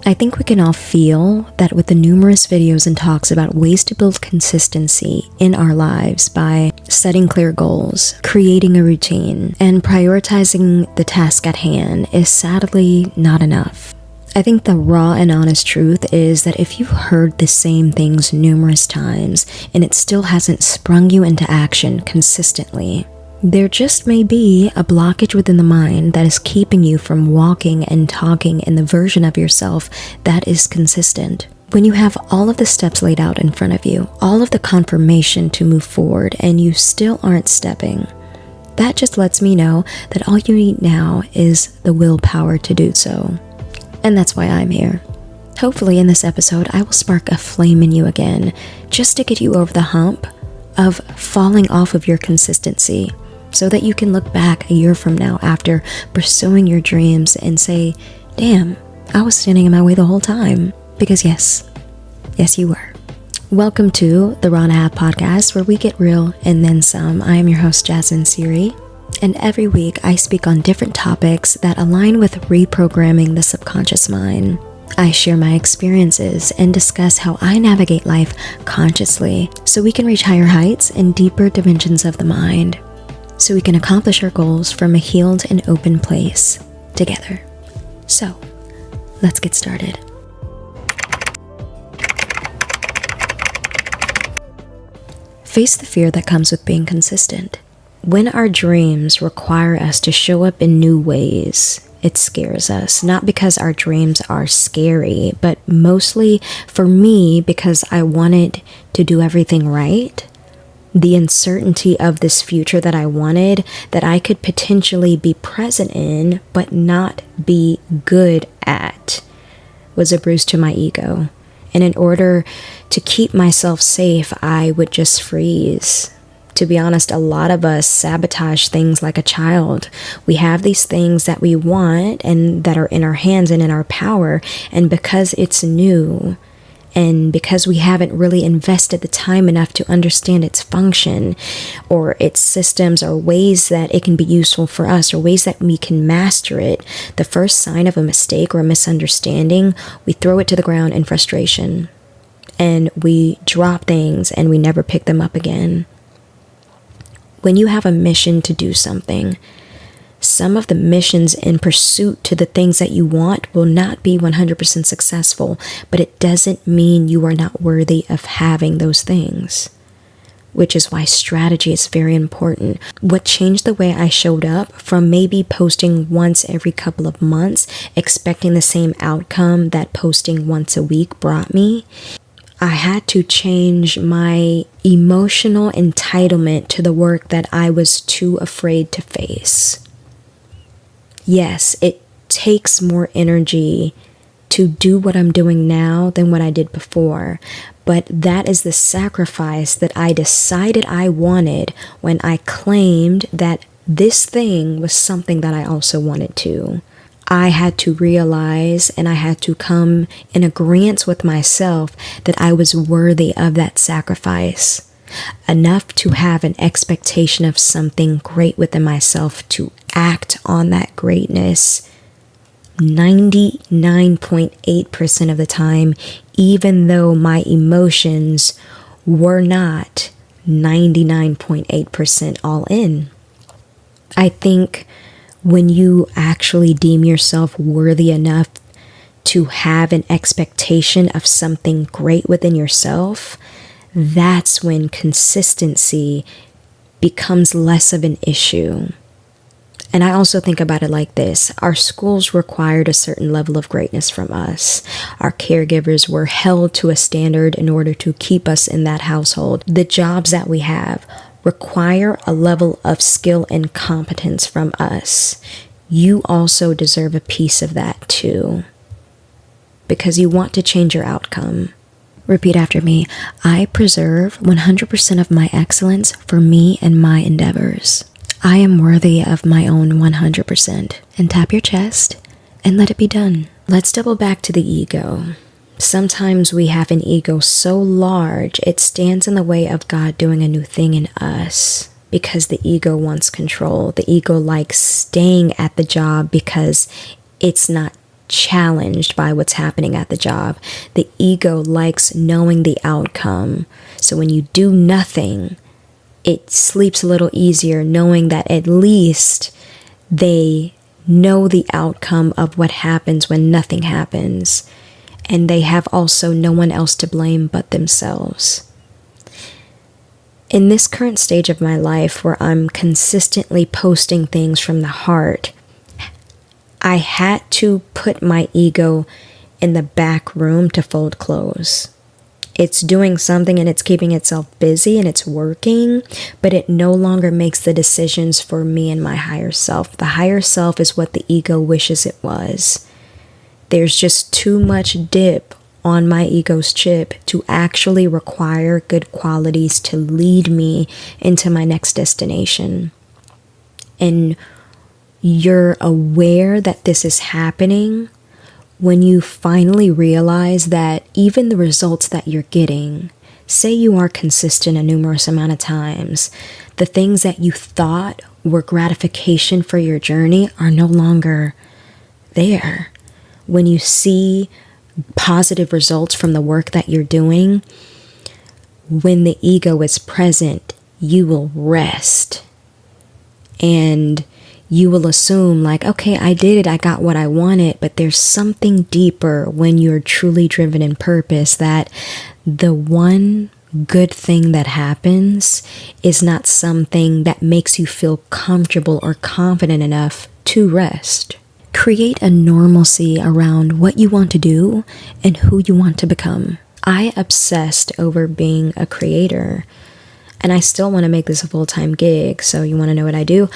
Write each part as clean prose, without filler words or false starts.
I think we can all feel that with the numerous videos and talks about ways to build consistency in our lives by setting clear goals, creating a routine, and prioritizing the task at hand is sadly not enough. I think the raw and honest truth is that if you've heard the same things numerous times and it still hasn't sprung you into action consistently, there just may be a blockage within the mind that is keeping you from walking and talking in the version of yourself that is consistent. When you have all of the steps laid out in front of you, all of the confirmation to move forward, and you still aren't stepping, that just lets me know that all you need now is the willpower to do so. And that's why I'm here. Hopefully in this episode, I will spark a flame in you again, just to get you over the hump of falling off of your consistency, so that you can look back a year from now after pursuing your dreams and say, damn, I was standing in my way the whole time. Because yes, you were. Welcome to the Raw and a Half podcast, where we get real and then some. I am your host, Jasmine Siri, and every week I speak on different topics that align with reprogramming the subconscious mind. I share my experiences and discuss how I navigate life consciously so we can reach higher heights and deeper dimensions of the mind, so we can accomplish our goals from a healed and open place together. So, let's get started. Face the fear that comes with being consistent. When our dreams require us to show up in new ways, it scares us, not because our dreams are scary, but mostly for me because I wanted to do everything right. The uncertainty of this future that I wanted, that I could potentially be present in, but not be good at, was a bruise to my ego. And in order to keep myself safe, I would just freeze. To be honest, a lot of us sabotage things like a child. We have these things that we want and that are in our hands and in our power. And because it's new, and because we haven't really invested the time enough to understand its function or its systems or ways that it can be useful for us or ways that we can master it, the first sign of a mistake or a misunderstanding, we throw it to the ground in frustration. And we drop things and we never pick them up again. When you have a mission to do something, some of the missions in pursuit to the things that you want will not be 100% successful, but it doesn't mean you are not worthy of having those things, which is why strategy is very important. What changed the way I showed up from maybe posting once every couple of months, expecting the same outcome that posting once a week brought me, I had to change my emotional entitlement to the work that I was too afraid to face. Yes, it takes more energy to do what I'm doing now than what I did before, but that is the sacrifice that I decided I wanted when I claimed that this thing was something that I also wanted to. I had to realize and I had to come in agreement with myself that I was worthy of that sacrifice, enough to have an expectation of something great within myself to act on that greatness 99.8% of the time, even though my emotions were not 99.8% all in. I think when you actually deem yourself worthy enough to have an expectation of something great within yourself, that's when consistency becomes less of an issue. And I also think about it like this. Our schools required a certain level of greatness from us. Our caregivers were held to a standard in order to keep us in that household. The jobs that we have require a level of skill and competence from us. You also deserve a piece of that too, because you want to change your outcome. Repeat after me. I preserve 100% of my excellence for me and my endeavors. I am worthy of my own 100%. And tap your chest and let it be done. Let's double back to the ego. Sometimes we have an ego so large it stands in the way of God doing a new thing in us, because the ego wants control. The ego likes staying at the job because it's not challenged by what's happening at the job. The ego likes knowing the outcome. So when you do nothing, it sleeps a little easier knowing that at least they know the outcome of what happens when nothing happens. And they have also no one else to blame but themselves. In this current stage of my life where I'm consistently posting things from the heart, I had to put my ego in the back room to fold clothes. It's doing something and it's keeping itself busy and it's working, but it no longer makes the decisions for me and my higher self. The higher self is what the ego wishes it was. There's just too much dip on my ego's chip to actually require good qualities to lead me into my next destination. And you're aware that this is happening when you finally realize that even the results that you're getting, say you are consistent a numerous amount of times, the things that you thought were gratification for your journey are no longer there. When you see positive results from the work that you're doing, when the ego is present, you will rest. And you will assume like, okay, I did it, I got what I wanted, but there's something deeper when you're truly driven in purpose, that the one good thing that happens is not something that makes you feel comfortable or confident enough to rest. Create a normalcy around what you want to do and who you want to become. I obsessed over being a creator, and I still want to make this a full-time gig. So you want to know what I do?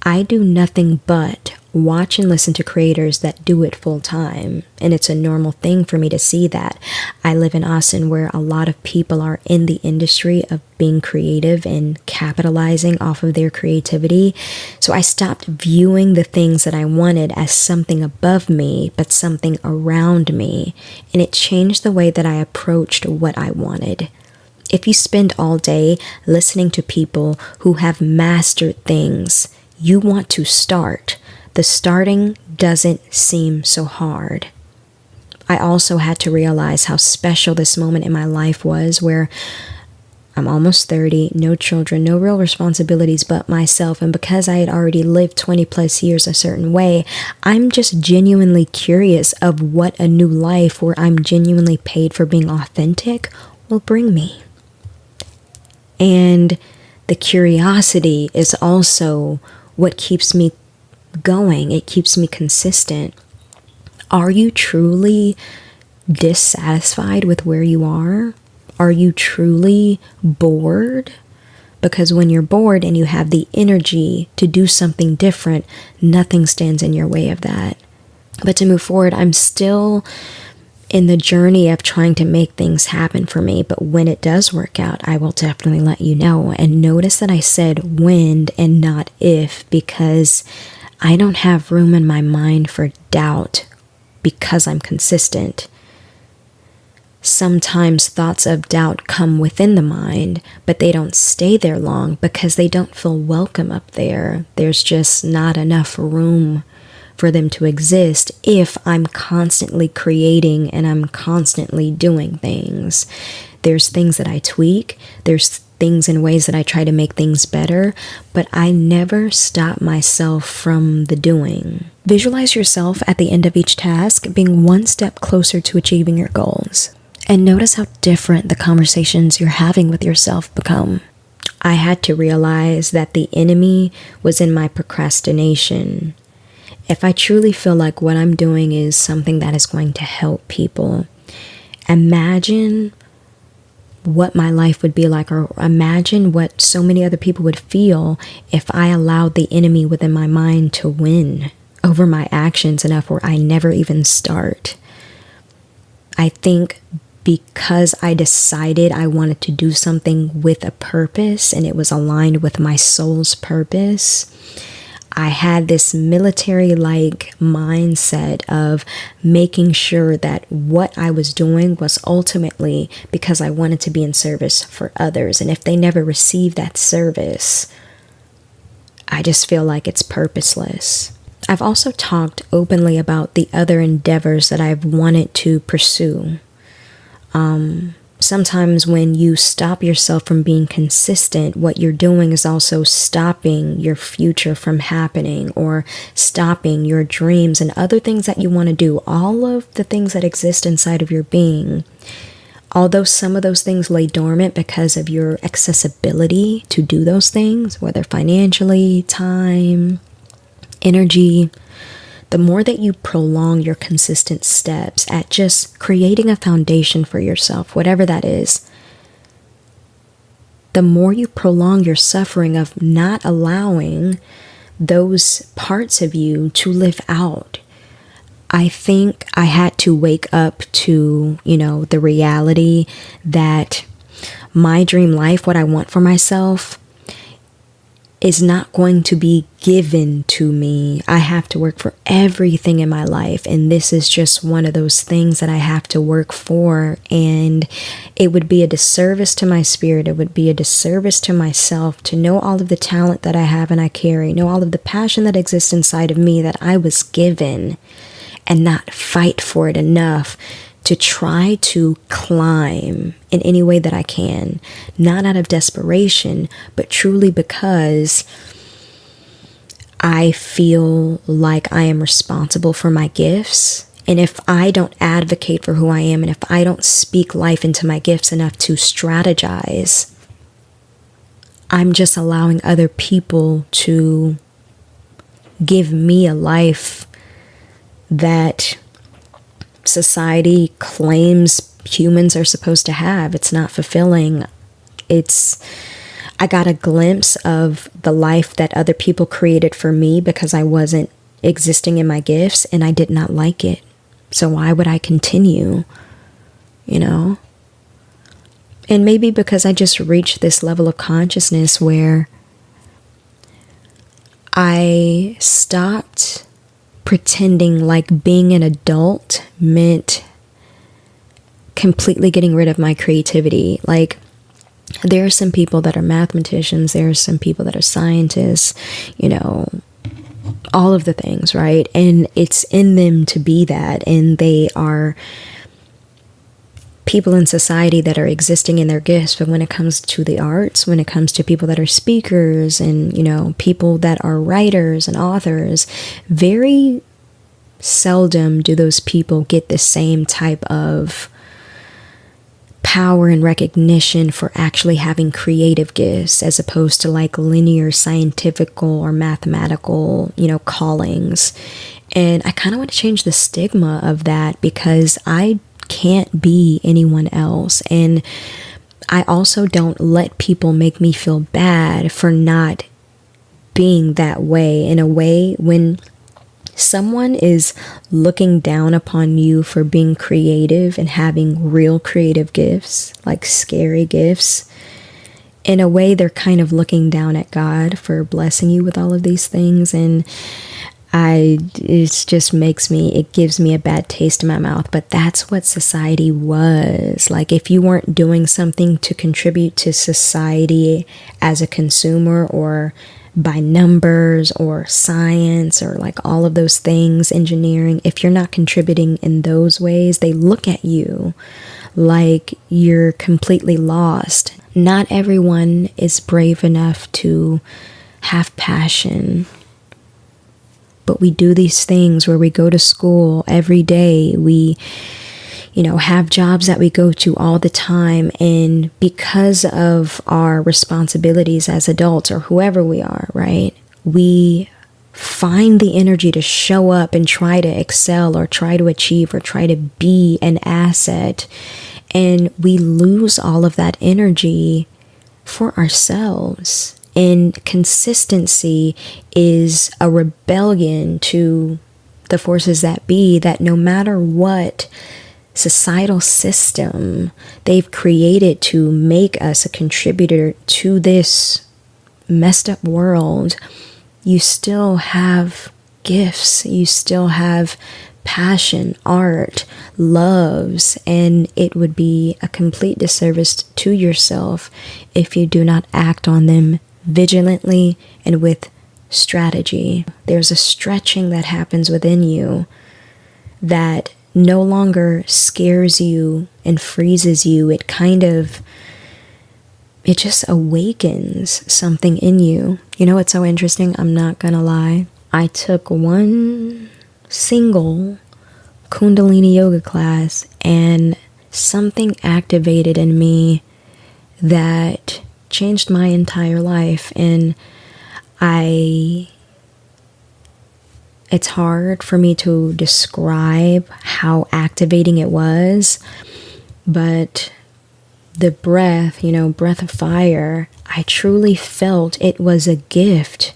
I do nothing but watch and listen to creators that do it full time. And it's a normal thing for me to see that. I live in Austin where a lot of people are in the industry of being creative and capitalizing off of their creativity. So I stopped viewing the things that I wanted as something above me, but something around me. And it changed the way that I approached what I wanted. If you spend all day listening to people who have mastered things you want to start, the starting doesn't seem so hard. I also had to realize how special this moment in my life was, where I'm almost 30, no children, no real responsibilities but myself. And because I had already lived 20 plus years a certain way, I'm just genuinely curious of what a new life where I'm genuinely paid for being authentic will bring me. And the curiosity is also what keeps me going. It keeps me consistent. Are you truly dissatisfied with where you are? Are you truly bored? Because when you're bored and you have the energy to do something different, nothing stands in your way of that. But to move forward, I'm still in the journey of trying to make things happen for me. But when it does work out, I will definitely let you know. And notice that I said when and not if, because I don't have room in my mind for doubt because I'm consistent. Sometimes thoughts of doubt come within the mind, but they don't stay there long because they don't feel welcome up there. There's just not enough room for them to exist if I'm constantly creating and I'm constantly doing things. There's things that I tweak. There's things and ways that I try to make things better, but I never stop myself from the doing. Visualize yourself at the end of each task being one step closer to achieving your goals. And notice how different the conversations you're having with yourself become. I had to realize that the enemy was in my procrastination. If I truly feel like what I'm doing is something that is going to help people, imagine what my life would be like, or imagine what so many other people would feel if I allowed the enemy within my mind to win over my actions enough where I never even start. I think because I decided I wanted to do something with a purpose and it was aligned with my soul's purpose, I had this military-like mindset of making sure that what I was doing was ultimately because I wanted to be in service for others. And if they never receive that service, I just feel like it's purposeless. I've also talked openly about the other endeavors that I've wanted to pursue. Sometimes when you stop yourself from being consistent, what you're doing is also stopping your future from happening, or stopping your dreams and other things that you want to do, all of the things that exist inside of your being. Although some of those things lay dormant because of your accessibility to do those things, whether financially, time, energy, the more that you prolong your consistent steps at just creating a foundation for yourself, whatever that is, the more you prolong your suffering of not allowing those parts of you to live out. I think I had to wake up to, the reality that my dream life, what I want for myself, is not going to be given to me. I have to work for everything in my life. And this is just one of those things that I have to work for. And it would be a disservice to my spirit. It would be a disservice to myself to know all of the talent that I have and I carry, know all of the passion that exists inside of me that I was given, and not fight for it enough to try to climb in any way that I can, not out of desperation, but truly because I feel like I am responsible for my gifts. And if I don't advocate for who I am, and if I don't speak life into my gifts enough to strategize, I'm just allowing other people to give me a life that society claims humans are supposed to have. It's not fulfilling. I got a glimpse of the life that other people created for me because I wasn't existing in my gifts, and I did not like it. So why would I continue? And maybe because I just reached this level of consciousness where I stopped pretending like being an adult meant completely getting rid of my creativity. Like, there are some people that are mathematicians, there are some people that are scientists, all of the things, right? And it's in them to be that, and they are people in society that are existing in their gifts. But when it comes to the arts, when it comes to people that are speakers and, people that are writers and authors, very seldom do those people get the same type of power and recognition for actually having creative gifts, as opposed to like linear scientific or mathematical, callings. And I kind of want to change the stigma of that, because I can't be anyone else. And I also don't let people make me feel bad for not being that way. In a way, when someone is looking down upon you for being creative and having real creative gifts, like scary gifts, in a way, they're kind of looking down at God for blessing you with all of these things. And it gives me a bad taste in my mouth. But that's what society was. Like, if you weren't doing something to contribute to society as a consumer, or by numbers, or science, or like all of those things, engineering, if you're not contributing in those ways, they look at you like you're completely lost. Not everyone is brave enough to have passion. But we do these things where we go to school every day. We, have jobs that we go to all the time. And because of our responsibilities as adults, or whoever we are, right, we find the energy to show up and try to excel, or try to achieve, or try to be an asset. And we lose all of that energy for ourselves. And consistency is a rebellion to the forces that be, that no matter what societal system they've created to make us a contributor to this messed up world, you still have gifts, you still have passion, art, loves, and it would be a complete disservice to yourself if you do not act on them vigilantly and with strategy. There's a stretching that happens within you that no longer scares you and freezes you. It just awakens something in you. You know what's so interesting? I'm not gonna lie. I took one single Kundalini yoga class and something activated in me that changed my entire life. And it's hard for me to describe how activating it was, but the breath, breath of fire, I truly felt it was a gift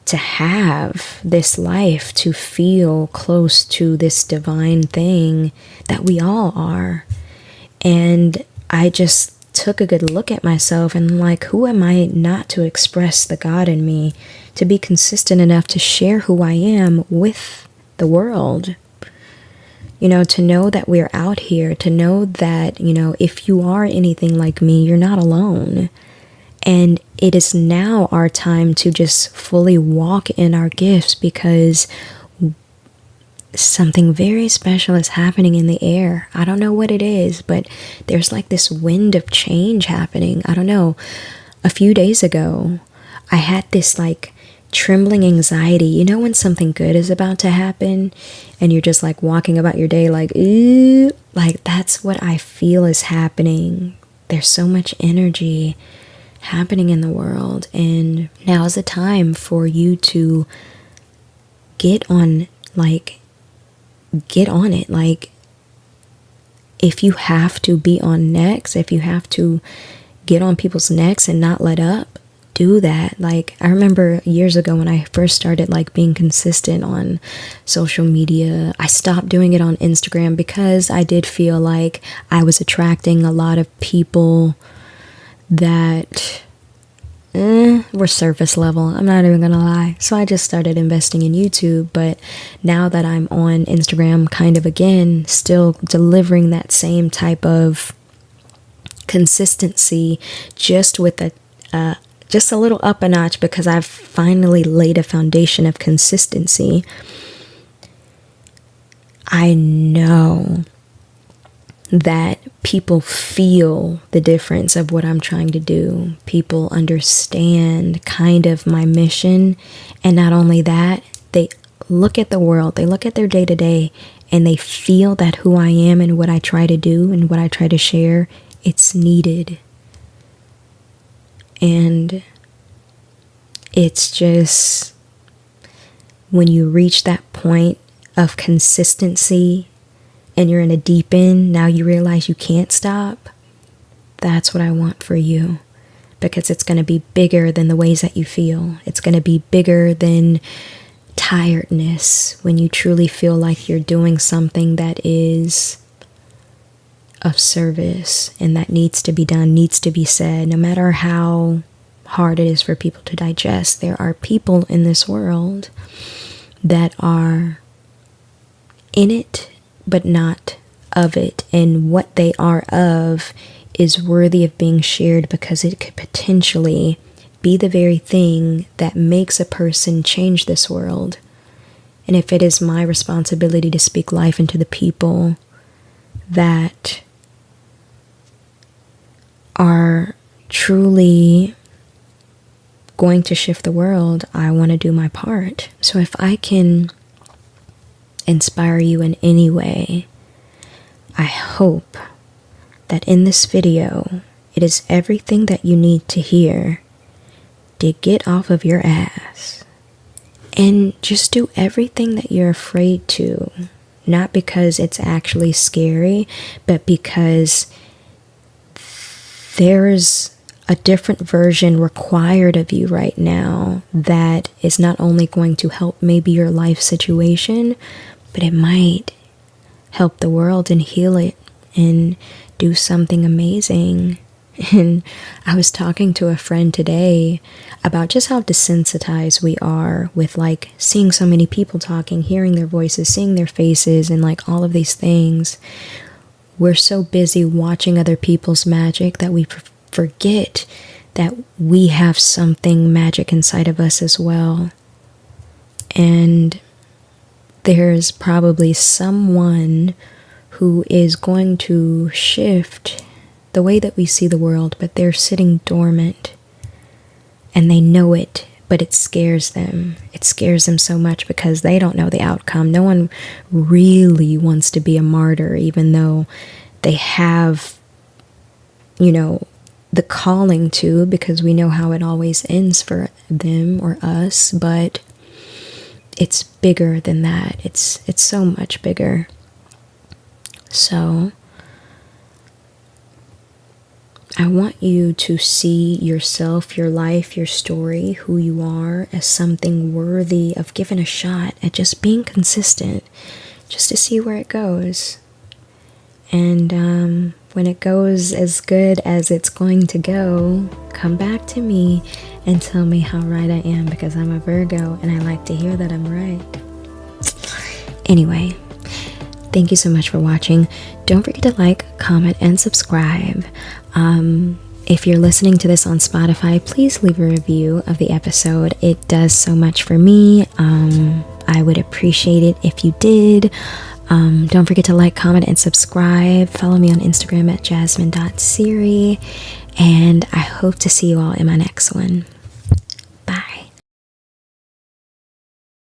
to have this life, to feel close to this divine thing that we all are. And I just took a good look at myself and like, who am I not to express the God in me, to be consistent enough to share who I am with the world? To know that we're out here, to know that, if you are anything like me, you're not alone. And it is now our time to just fully walk in our gifts, because something very special is happening in the air. I don't know what it is, but there's like this wind of change happening. I don't know. A few days ago, I had this like trembling anxiety. When something good is about to happen and you're just like walking about your day like, ooh, like that's what I feel is happening. There's so much energy happening in the world, and now is the time for you to get on it. Like, if you have to be on necks, if you have to get on people's necks and not let up, do that. Like, I remember years ago when I first started like being consistent on social media, I stopped doing it on Instagram because I did feel like I was attracting a lot of people that were surface level. I'm not even gonna lie. So I just started investing in YouTube. But now that I'm on Instagram kind of again, still delivering that same type of consistency, just with just a little up a notch, because I've finally laid a foundation of consistency. I know that people feel the difference of what I'm trying to do. People understand kind of my mission. And not only that, they look at the world, they look at their day to day, and they feel that who I am and what I try to do and what I try to share, it's needed. And it's just, when you reach that point of consistency and you're in a deep end, now you realize you can't stop. That's what I want for you, because it's going to be bigger than the ways that you feel. It's going to be bigger than tiredness, when you truly feel like you're doing something that is of service and that needs to be done, needs to be said, no matter how hard it is for people to digest. There are people in this world that are in it but not of it, and what they are of is worthy of being shared, because it could potentially be the very thing that makes a person change this world. And if it is my responsibility to speak life into the people that are truly going to shift the world, I want to do my part. So if I can inspire you in any way, I hope that in this video, it is everything that you need to hear to get off of your ass and just do everything that you're afraid to. Not because it's actually scary, but because there's a different version required of you right now that is not only going to help maybe your life situation, but it might help the world and heal it and do something amazing. And I was talking to a friend today about just how desensitized we are with like seeing so many people talking, hearing their voices, seeing their faces, and like all of these things. We're so busy watching other people's magic that we forget that we have something magic inside of us as well. And there's probably someone who is going to shift the way that we see the world, but they're sitting dormant and they know it, but it scares them. It scares them so much because they don't know the outcome. No one really wants to be a martyr, even though they have, the calling to, because we know how it always ends for them or us, but it's bigger than that. It's so much bigger. So I want you to see yourself, your life, your story, who you are, as something worthy of giving a shot at just being consistent, just to see where it goes. And when it goes as good as it's going to go, come back to me and tell me how right I am, because I'm a Virgo and I like to hear that I'm right. Anyway, thank you so much for watching. Don't forget to like, comment, and subscribe. If you're listening to this on Spotify, please leave a review of the episode. It does so much for me. I would appreciate it if you did. Don't forget to like, comment, and subscribe. Follow me on Instagram at jasmine.siri. And I hope to see you all in my next one.